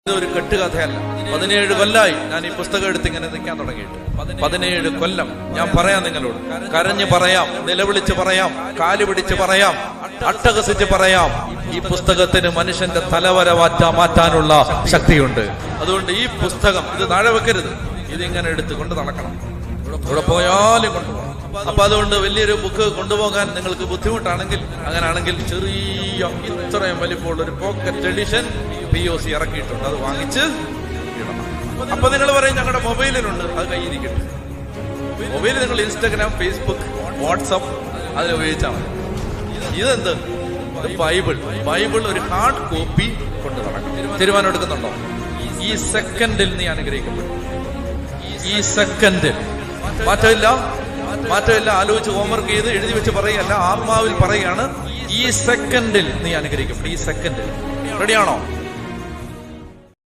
ഇതൊരു കെട്ടുകഥയല്ല. 17 കൊല്ലായി ഞാൻ ഈ പുസ്തകം എടുത്ത് ഇങ്ങനെ നിൽക്കാൻ തുടങ്ങിയിട്ട്. 17 കൊല്ലം ഞാൻ പറയാം നിങ്ങളോട്, കരഞ്ഞു പറയാം, നിലവിളിച്ച് പറയാം, കാല് പിടിച്ച് പറയാം, അട്ടഹസിച്ച് പറയാം. ഈ പുസ്തകത്തിന് മനുഷ്യന്റെ തലവര മാറ്റാനുള്ള ശക്തിയുണ്ട്. അതുകൊണ്ട് ഈ പുസ്തകം ഇത് താഴെ വെക്കരുത്, ഇതിങ്ങനെ എടുത്ത് കൊണ്ട് നടക്കണം, ഇവിടെ പോയാലും കൊണ്ടുപോകണം. അപ്പൊ അതുകൊണ്ട് വലിയൊരു ബുക്ക് കൊണ്ടുപോകാൻ നിങ്ങൾക്ക് ബുദ്ധിമുട്ടാണെങ്കിൽ, അങ്ങനെയാണെങ്കിൽ ചെറിയ ഇത്രയും വലിപ്പമുള്ള ഒരു പോക്കറ്റ് എഡിഷൻ POC ഇറക്കിയിട്ടുണ്ട്, അത് വാങ്ങിച്ച് ഇടണം. അപ്പൊ നിങ്ങൾ പറയും ഞങ്ങളുടെ മൊബൈലിലുണ്ട്, അത് കയ്യിരിക്കട്ടെ. മൊബൈലിൽ നിങ്ങൾ ഇൻസ്റ്റാഗ്രാം, ഫേസ്ബുക്ക്, വാട്സപ്പ് അതിൽ ഉപയോഗിച്ചാൽ മതി. ഇതെന്ത്? ബൈബിൾ ഒരു ഹാർഡ് കോപ്പി കൊണ്ട് നടക്കണം. തീരുമാനം എടുക്കുന്നുണ്ടോ? ഈ സെക്കൻഡിൽ നീ അനുഗ്രഹിക്കപ്പെടും. ഈ സെക്കൻഡിൽ മാറ്റമില്ല. ആലോചിച്ച് ഹോംവർക്ക് ചെയ്ത് എഴുതി വെച്ച് പറയുകയല്ല, ആത്മാവിൽ പറയുകയാണ്. ഈ സെക്കൻഡിൽ നീ അനുഗ്രഹിക്കപ്പെടും. ഈ സെക്കൻഡിൽ റെഡിയാണോ?